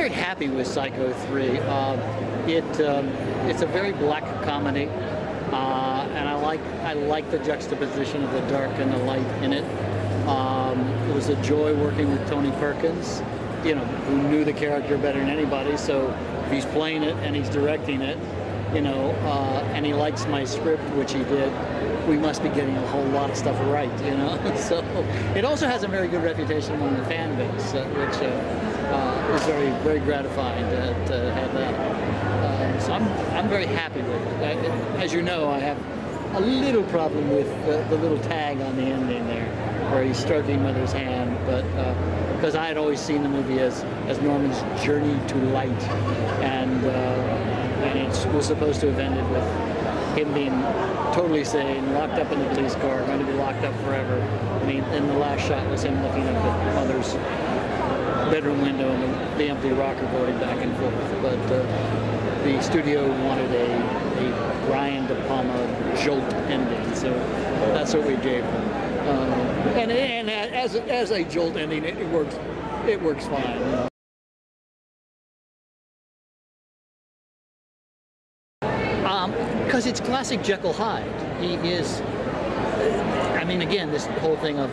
very happy with Psycho 3. It's a very black comedy, and I like the juxtaposition of the dark and the light in it. It was a joy working with Tony Perkins, you know, who knew the character better than anybody. So if he's playing it and he's directing it, you know, and he likes my script, which he did, we must be getting a whole lot of stuff right, you know. So it also has a very good reputation among the fan base, which is very, very gratifying to have that. So I'm very happy with it. As you know, I have a little problem with the little tag on the ending there, where he's stroking Mother's hand, but because I had always seen the movie as Norman's journey to light, and it was supposed to have ended with him being totally sane, locked up in the police car, going to be locked up forever. I mean, and the last shot was him looking up at Mother's bedroom window and the empty rocker going back and forth. But the studio wanted a Brian De Palma jolt ending, so that's what we gave them. And as a jolt ending, it works fine. You know? Because it's classic Jekyll Hyde. He is, I mean, again, this whole thing of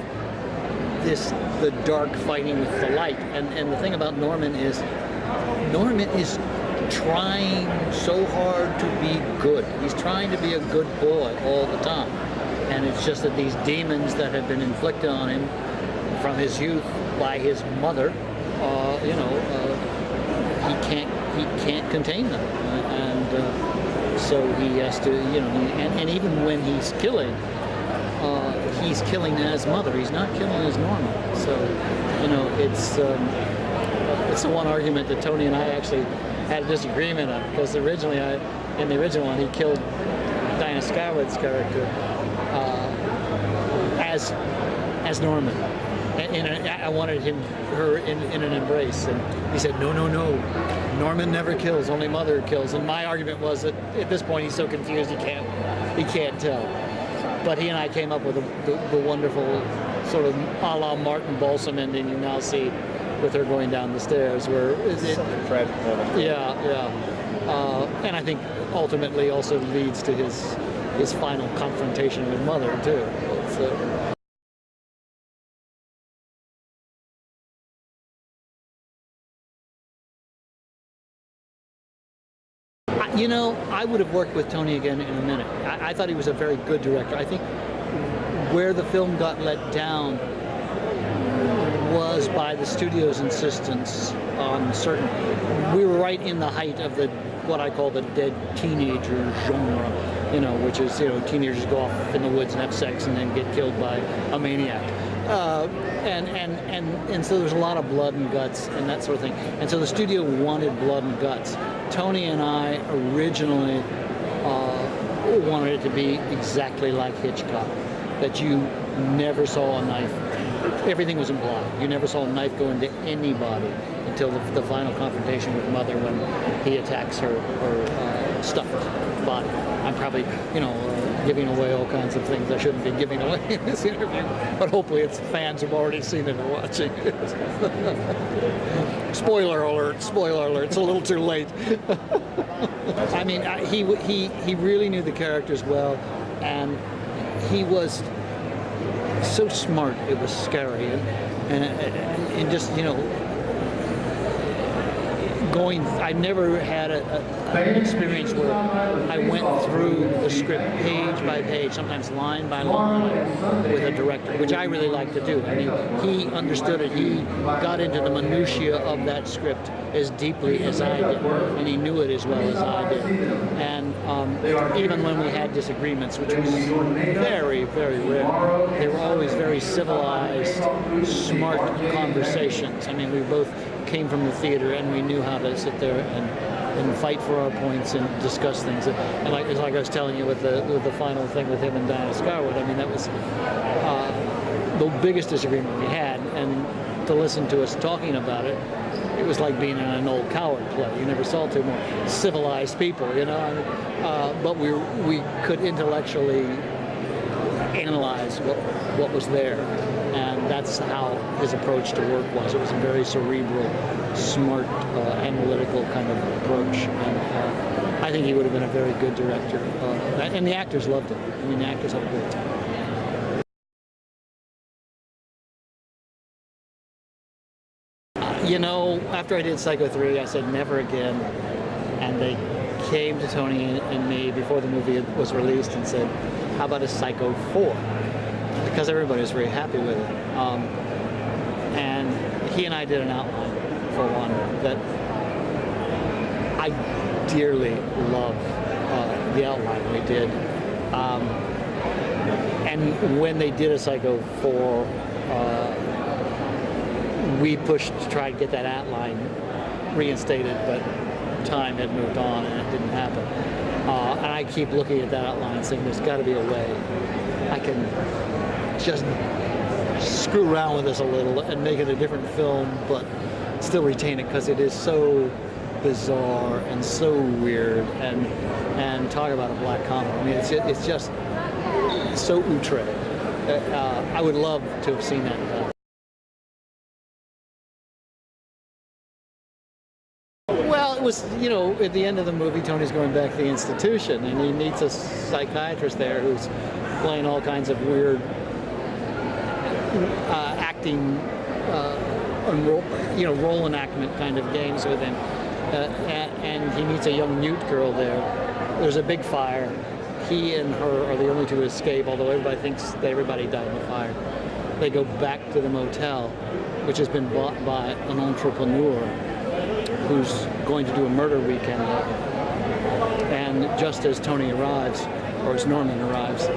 the dark fighting with the light. And the thing about Norman is trying so hard to be good. He's trying to be a good boy all the time. And it's just that these demons that have been inflicted on him from his youth by his mother, you know, he can't contain them. So he has to, you know, and even when he's killing as Mother. He's not killing as Norman. So, you know, it's the one argument that Tony and I actually had a disagreement on, because originally, in the original one, he killed Dinah Skywood's character as Norman. And I wanted her in an embrace, and he said, no, Norman never kills, only Mother kills. And my argument was that at this point he's so confused he can't tell. But he and I came up with the wonderful sort of a la Martin Balsam ending you now see with her going down the stairs, where it's a tragic moment. Yeah. And I think ultimately also leads to his final confrontation with Mother too. You know, I would have worked with Tony again in a minute. I thought he was a very good director. I think where the film got let down was by the studio's insistence on certain. We were right in the height of what I call the dead teenager genre, you know, which is, you know, teenagers go off in the woods and have sex and then get killed by a maniac. And so there's a lot of blood and guts and that sort of thing. And so the studio wanted blood and guts. Tony and I originally wanted it to be exactly like Hitchcock, that you never saw a knife. Everything was implied. You never saw a knife go into anybody until the final confrontation with Mother, when he attacks her stuffed body. I'm probably, you know, giving away all kinds of things I shouldn't be giving away in this interview, but hopefully it's fans who've already seen it and watching it. Spoiler alert, it's a little too late. I mean, he really knew the characters well, and he was so smart, it was scary, and just, you know, I never had an experience where I went through the script page by page, sometimes line by line, with a director, which I really like to do. I mean, he understood it. He got into the minutiae of that script as deeply as I did, and he knew it as well as I did. And even when we had disagreements, which was very, very rare, they were always very civilized, smart conversations. I mean, we both came from the theater, and we knew how to sit there and fight for our points and discuss things. And like I was telling you with the final thing with him and Dinah Skywood, I mean, that was the biggest disagreement we had. And to listen to us talking about it, it was like being in an old Coward play. You never saw two more civilized people, you know. But we could intellectually analyze what was there. and that's how his approach to work was. It was a very cerebral, smart, analytical kind of approach, and I think he would have been a very good director. And the actors loved it. I mean, the actors had a great time. You know, after I did Psycho 3, I said never again, and they came to Tony and me before the movie was released and said, how about a Psycho 4? Because everybody was very happy with it. And he and I did an outline for one that I dearly love, the outline we did. And when they did a Psycho 4, we pushed to try and get that outline reinstated, but time had moved on and it didn't happen. And I keep looking at that outline and saying there's got to be a way I can just screw around with this a little and make it a different film, but still retain it, because it is so bizarre and so weird, and talk about a black comedy. I mean, it's just so outre. I would love to have seen that. Well, it was, you know, at the end of the movie, Tony's going back to the institution, and he meets a psychiatrist there who's playing all kinds of weird acting, role enactment kind of games with him. And he meets a young mute girl there. There's a big fire. He and her are the only two to escape, although everybody thinks that everybody died in the fire. They go back to the motel, which has been bought by an entrepreneur who's going to do a murder weekend there. And just as Tony arrives, or as Norman arrives,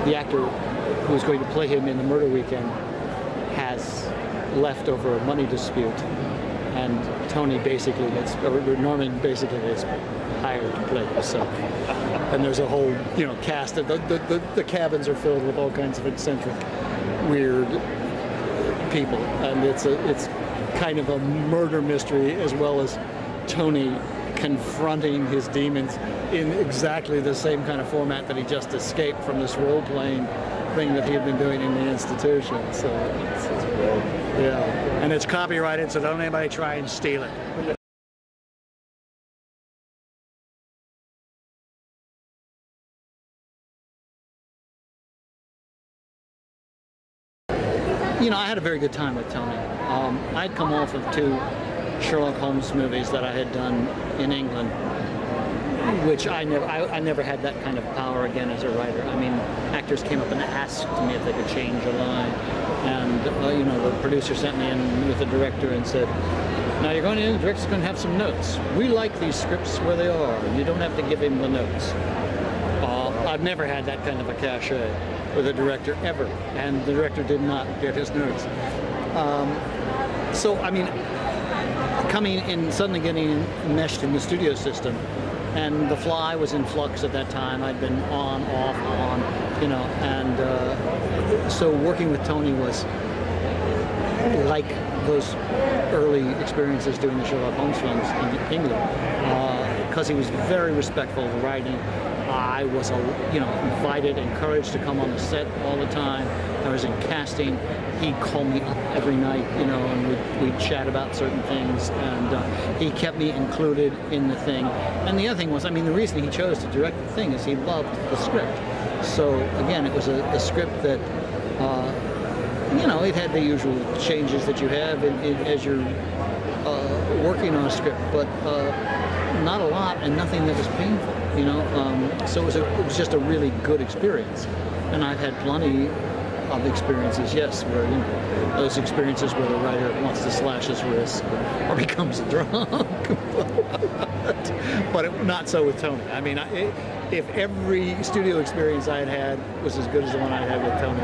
the actor who is going to play him in the murder weekend has left over a money dispute, and Norman basically gets hired to play himself. And there's a whole, cast of the cabins are filled with all kinds of eccentric, weird people, and it's kind of a murder mystery, as well as Tony confronting his demons in exactly the same kind of format that he just escaped from this role-playing thing that he had been doing in the institution. So it's great. Yeah, and it's copyrighted, so don't anybody try and steal it. I had a very good time with Tony. I'd come off of 2 Sherlock Holmes movies that I had done in England, which I never had that kind of power again as a writer. I mean, actors came up and asked me if they could change a line, and the producer sent me in with the director and said, now you're going in, the director's going to have some notes. We like these scripts where they are. You don't have to give him the notes. I've never had that kind of a cachet with a director ever, and the director did not get his notes. So, I mean, coming in, suddenly getting meshed in the studio system, and The Fly was in flux at that time. I'd been on, off, on, and so working with Tony was like those early experiences doing the Sherlock Holmes films in England, because he was very respectful of the writing. I was, invited, encouraged to come on the set all the time. I was in casting. He'd call me up every night, and we'd chat about certain things, and he kept me included in the thing. And the other thing was, the reason he chose to direct the thing is he loved the script. So again, it was a script that, it had the usual changes that you have as you're working on a script, but not a lot, and nothing that was painful, so it was just a really good experience. And I've had plenty of experiences, yes, where those experiences where the writer wants to slash his wrist or becomes drunk, but not so with Tony. If every studio experience I had was as good as the one I had with Tony,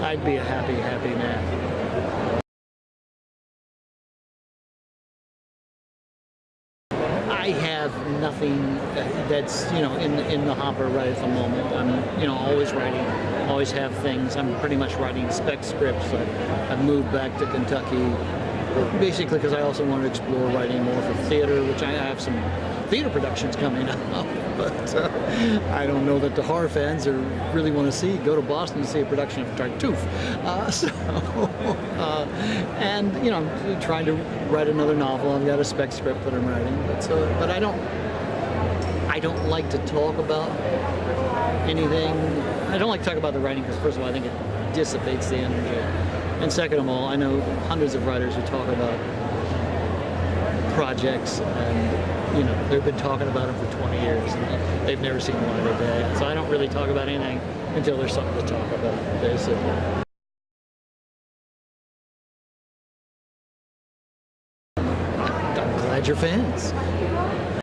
I'd be a happy man. I have nothing that's in the hopper right at the moment. I'm always writing, always have things. I'm pretty much writing spec scripts. I've moved back to Kentucky basically because I also want to explore writing more for theater, which I have some theater productions coming up, but I don't know that the horror fans really want to go to Boston to see a production of Tartuffe. And you know, I'm trying to write another novel. I've got a spec script that I'm writing, but I don't like to talk about anything. I don't like to talk about the writing because, first of all, I think it dissipates the energy, and second of all, I know hundreds of writers who talk about projects, and you know, they've been talking about them for 20 years and they've never seen the light of day. So I don't really talk about anything until there's something to talk about, basically. I'm glad you're fans.